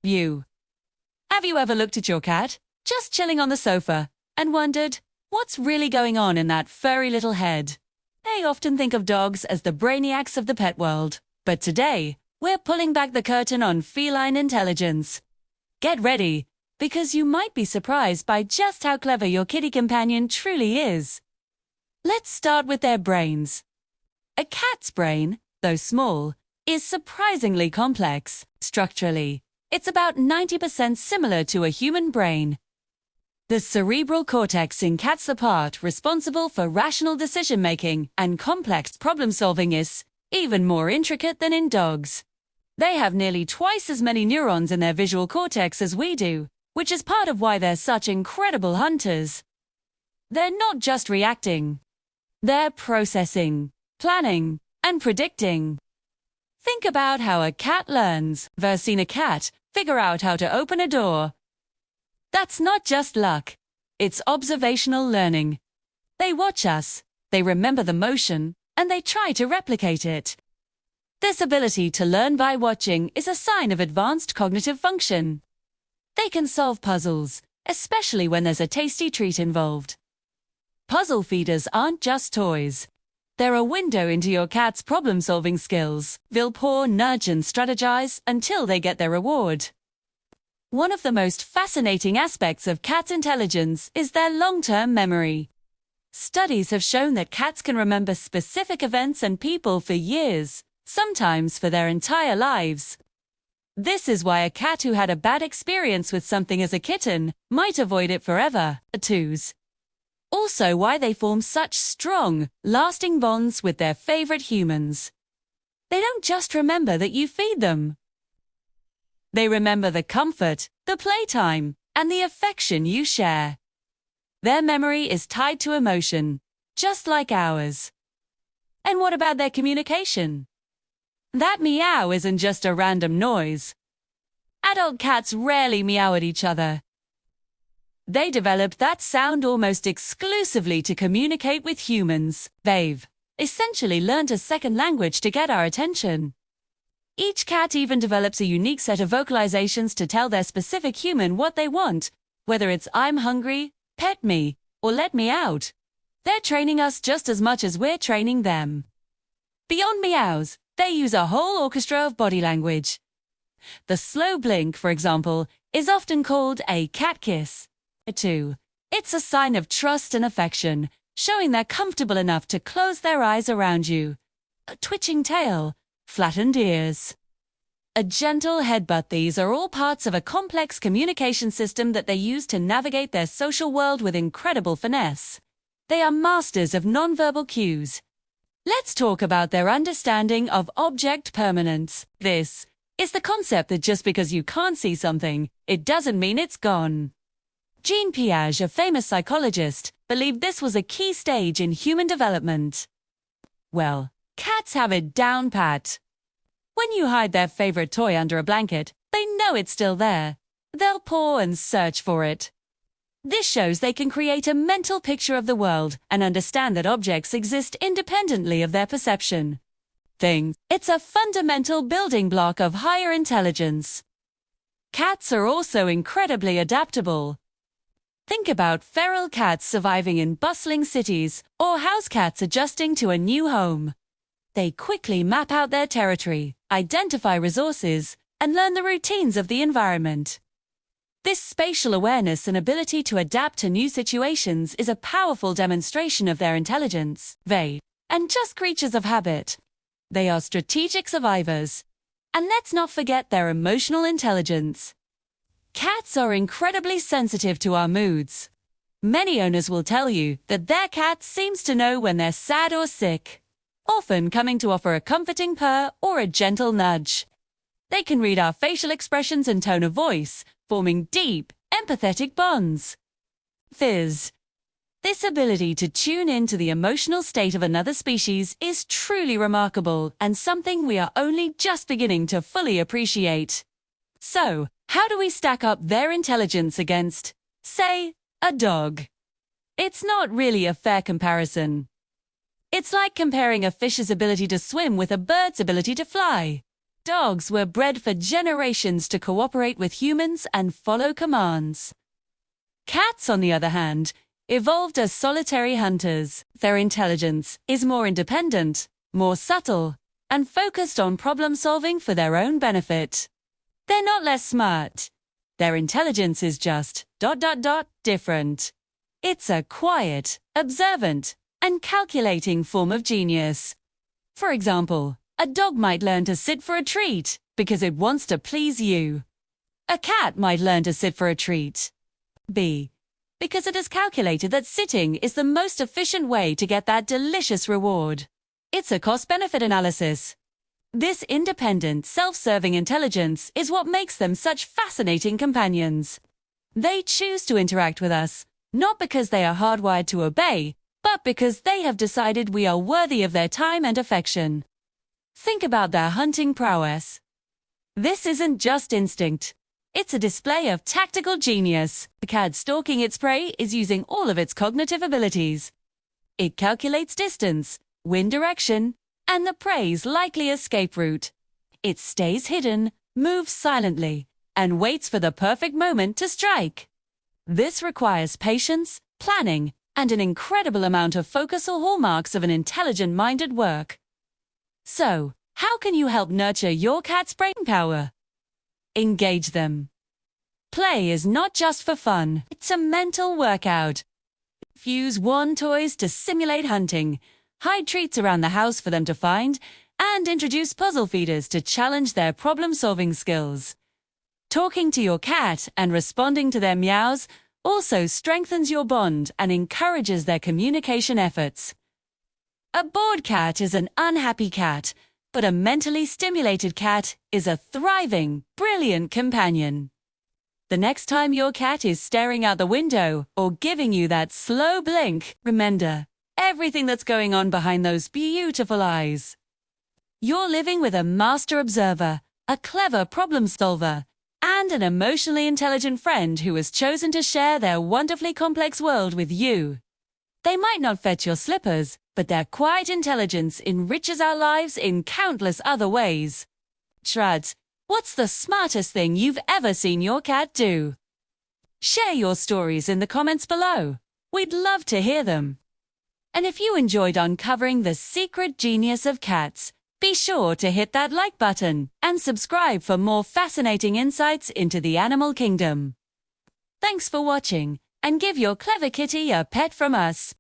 view. Have you ever looked at your cat, just chilling on the sofa, and wondered, what's really going on in that furry little head? They often think of dogs as the brainiacs of the pet world, but today, we're pulling back the curtain on feline intelligence. Get ready, because you might be surprised by just how clever your kitty companion truly is. Let's start with their brains. A cat's brain, though small, is surprisingly complex. Structurally, it's about 90% similar to a human brain. The cerebral cortex in cats, the part responsible for rational decision-making and complex problem-solving, is even more intricate than in dogs. They have nearly twice as many neurons in their visual cortex as we do, which is part of why they're such incredible hunters. They're not just reacting. They're processing, planning, and predicting. Think about how a cat learns. Ever seen a cat figure out how to open a door? That's not just luck. It's observational learning. They watch us, they remember the motion, and they try to replicate it. This ability to learn by watching is a sign of advanced cognitive function. They can solve puzzles, especially when there's a tasty treat involved. Puzzle feeders aren't just toys. They're a window into your cat's problem-solving skills. They'll paw, nudge, and strategize until they get their reward. One of the most fascinating aspects of cat intelligence is their long-term memory. Studies have shown that cats can remember specific events and people for years, sometimes for their entire lives. This is why a cat who had a bad experience with something as a kitten might avoid it forever. Also why they form such strong, lasting bonds with their favorite humans. They don't just remember that you feed them. They remember the comfort, the playtime, and the affection you share. Their memory is tied to emotion, just like ours. And what about their communication? That meow isn't just a random noise. Adult cats rarely meow at each other. They developed that sound almost exclusively to communicate with humans. They've essentially learned a second language to get our attention. Each cat even develops a unique set of vocalizations to tell their specific human what they want, whether it's "I'm hungry," "pet me," or "let me out." They're training us just as much as we're training them. Beyond meows, they use a whole orchestra of body language. The slow blink, for example, is often called a cat kiss. It's a sign of trust and affection, showing they're comfortable enough to close their eyes around you. A twitching tail, flattened ears, a gentle headbutt. These are all parts of a complex communication system that they use to navigate their social world with incredible finesse. They are masters of nonverbal cues. Let's talk about their understanding of object permanence. This is the concept that just because you can't see something, it doesn't mean it's gone. Jean Piaget, a famous psychologist, believed this was a key stage in human development. Well, cats have it down pat. When you hide their favorite toy under a blanket, they know it's still there. They'll paw and search for it. This shows they can create a mental picture of the world and understand that objects exist independently of their perception. It's a fundamental building block of higher intelligence. Cats are also incredibly adaptable. Think about feral cats surviving in bustling cities or house cats adjusting to a new home. They quickly map out their territory, identify resources, and learn the routines of the environment. This spatial awareness and ability to adapt to new situations is a powerful demonstration of their intelligence. They aren't just creatures of habit. They are strategic survivors. And let's not forget their emotional intelligence. Cats are incredibly sensitive to our moods. Many owners will tell you that their cat seems to know when they're sad or sick, often coming to offer a comforting purr or a gentle nudge. They can read our facial expressions and tone of voice, forming deep, empathetic bonds. This ability to tune into the emotional state of another species is truly remarkable and something we are only just beginning to fully appreciate. So, how do we stack up their intelligence against, say, a dog? It's not really a fair comparison. It's like comparing a fish's ability to swim with a bird's ability to fly. Dogs were bred for generations to cooperate with humans and follow commands. Cats, on the other hand, evolved as solitary hunters. Their intelligence is more independent, more subtle, and focused on problem-solving for their own benefit. They're not less smart. Their intelligence is just ... different. It's a quiet, observant, and calculating form of genius. For example, a dog might learn to sit for a treat because it wants to please you. A cat might learn to sit for a treat. B. Because it has calculated that sitting is the most efficient way to get that delicious reward. It's a cost-benefit analysis. This independent, self-serving intelligence is what makes them such fascinating companions. They choose to interact with us, not because they are hardwired to obey, but because they have decided we are worthy of their time and affection. Think about their hunting prowess. This isn't just instinct. It's a display of tactical genius. The cat stalking its prey is using all of its cognitive abilities. It calculates distance, wind direction, and the prey's likely escape route. It stays hidden, moves silently, and waits for the perfect moment to strike. This requires patience, planning, and an incredible amount of focus or hallmarks of an intelligent mind at work. So, how can you help nurture your cat's brain power? Engage them. Play is not just for fun, it's a mental workout. Use wand toys to simulate hunting, hide treats around the house for them to find, and introduce puzzle feeders to challenge their problem-solving skills. Talking to your cat and responding to their meows also strengthens your bond and encourages their communication efforts. A bored cat is an unhappy cat, but a mentally stimulated cat is a thriving, brilliant companion. The next time your cat is staring out the window or giving you that slow blink, remember everything that's going on behind those beautiful eyes. You're living with a master observer, a clever problem solver, and an emotionally intelligent friend who has chosen to share their wonderfully complex world with you. They might not fetch your slippers, but their quiet intelligence enriches our lives in countless other ways. Trud, what's the smartest thing you've ever seen your cat do? Share your stories in the comments below. We'd love to hear them. And if you enjoyed uncovering the secret genius of cats, be sure to hit that like button and subscribe for more fascinating insights into the animal kingdom. Thanks for watching, and give your clever kitty a pet from us.